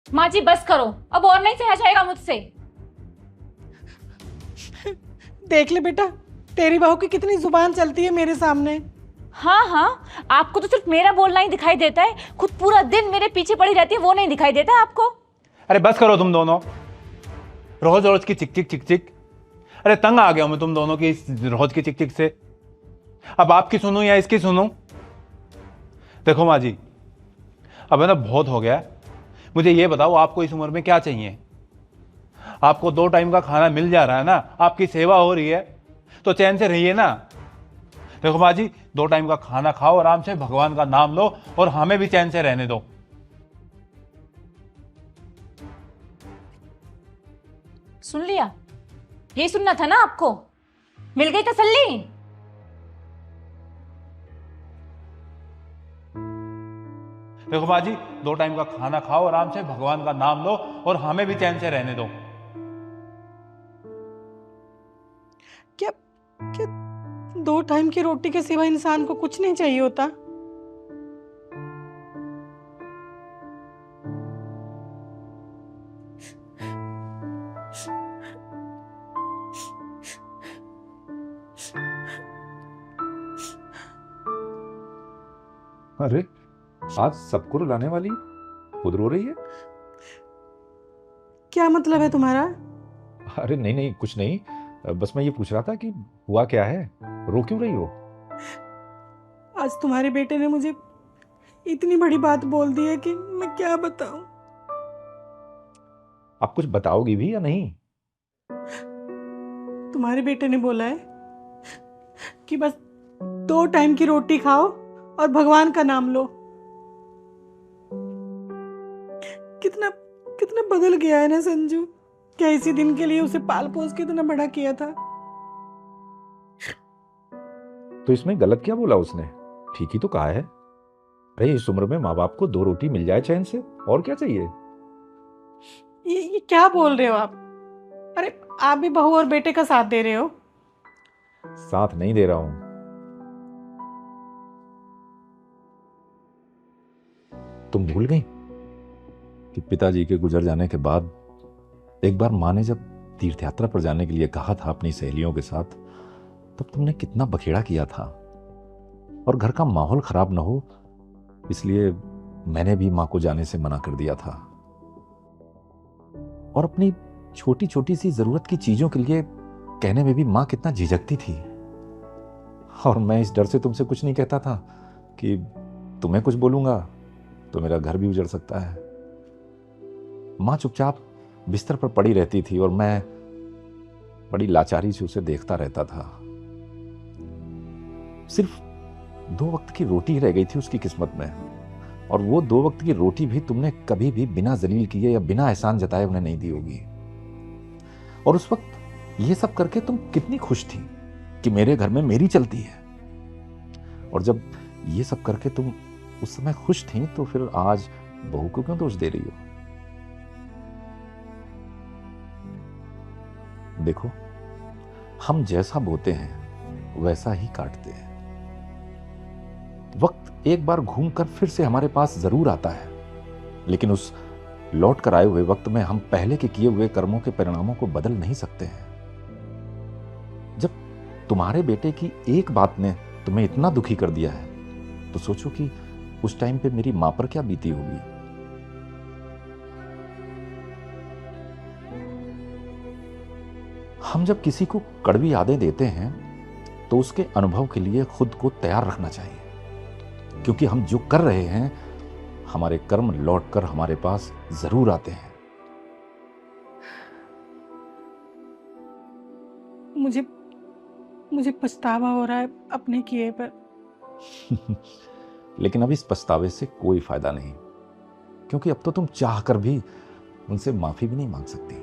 माँ जी बस करो, अब और नहीं सहा जाएगा मुझसे। देख ले बेटा, तेरी बहू की कितनी जुबान चलती है मेरे सामने। हाँ हाँ, आपको तो सिर्फ मेरा बोलना ही दिखाई देता है, खुद पूरा दिन मेरे पीछे पड़ी रहती है, वो नहीं दिखाई देता आपको। अरे बस करो तुम दोनों, रोज रोज की चिक चिक चिक चिक। अरे तंग आ गया हूं मैं तुम दोनों की इस रोज की चिक चिक से। अब आपकी सुनूं या इसकी सुनूं? देखो माँ जी, अब है ना बहुत हो गया। मुझे ये बताओ, आपको इस उम्र में क्या चाहिए? आपको 2 टाइम का खाना मिल जा रहा है ना, आपकी सेवा हो रही है, तो चैन से रहिए ना। देखो माँ जी, 2 टाइम का खाना खाओ आराम से, भगवान का नाम लो और हमें भी चैन से रहने दो। सुन लिया? ये सुनना था ना आपको? मिल गई तसल्ली? देखो माँ जी, 2 टाइम का खाना खाओ आराम से, भगवान का नाम लो और हमें भी चैन से रहने दो। क्या क्या 2 टाइम की रोटी के सिवा इंसान को कुछ नहीं चाहिए होता? अरे आज सबको रुलाने वाली खुद रो रही है। क्या मतलब है तुम्हारा? अरे नहीं नहीं कुछ नहीं, बस मैं ये पूछ रहा था कि हुआ क्या है, रो क्यों रही हो? आज तुम्हारे बेटे ने मुझे इतनी बड़ी बात बोल दी है कि मैं क्या बताऊं। आप कुछ बताओगी भी या नहीं? तुम्हारे बेटे ने बोला है कि बस 2 टाइम की रोटी खाओ और भगवान का नाम लो। कितना कितना बदल गया है ना संजू। क्या इसी दिन के लिए उसे पाल पोस के इतना बड़ा किया था। तो इसमें गलत क्या बोला उसने? ठीक ही तो कहा है। अरे इस उम्र में माँ बाप को 2 रोटी मिल जाए चैन से, और क्या चाहिए? ये क्या बोल रहे हो आप? अरे आप भी बहू और बेटे का साथ दे रहे हो। साथ नहीं दे रहा हूं। तुम भूल गई कि पिताजी के गुजर जाने के बाद एक बार माँ ने जब तीर्थ यात्रा पर जाने के लिए कहा था अपनी सहेलियों के साथ, तब तुमने कितना बखेड़ा किया था। और घर का माहौल खराब ना हो इसलिए मैंने भी माँ को जाने से मना कर दिया था। और अपनी छोटी छोटी सी जरूरत की चीजों के लिए कहने में भी माँ कितना झिझकती थी। और मैं इस डर से तुमसे कुछ नहीं कहता था कि तुम्हें कुछ बोलूंगा तो मेरा घर भी उजड़ सकता है। माँ चुपचाप बिस्तर पर पड़ी रहती थी और मैं बड़ी लाचारी से उसे देखता रहता था। सिर्फ 2 वक्त की रोटी ही रह गई थी उसकी किस्मत में, और वो 2 वक्त की रोटी भी तुमने कभी भी बिना जलील किए या बिना एहसान जताए उन्हें नहीं दी होगी। और उस वक्त ये सब करके तुम कितनी खुश थी कि मेरे घर में मेरी चलती है। और जब ये सब करके तुम उस समय खुश थी तो फिर आज बहू को क्यों दोष दे रही हो? देखो, हम जैसा बोते हैं वैसा ही काटते हैं। वक्त एक बार घूमकर फिर से हमारे पास जरूर आता है, लेकिन उस लौट कर आए हुए वक्त में हम पहले के किए हुए कर्मों के परिणामों को बदल नहीं सकते हैं। जब तुम्हारे बेटे की एक बात ने तुम्हें इतना दुखी कर दिया है तो सोचो कि उस टाइम पे मेरी मां पर क्या बीती होगी। हम जब किसी को कड़वी यादें देते हैं तो उसके अनुभव के लिए खुद को तैयार रखना चाहिए, क्योंकि हम जो कर रहे हैं हमारे कर्म लौटकर हमारे पास जरूर आते हैं। मुझे मुझे पछतावा हो रहा है अपने किए पर। लेकिन अब इस पछतावे से कोई फायदा नहीं, क्योंकि अब तो तुम चाह कर भी उनसे माफी भी नहीं मांग सकती।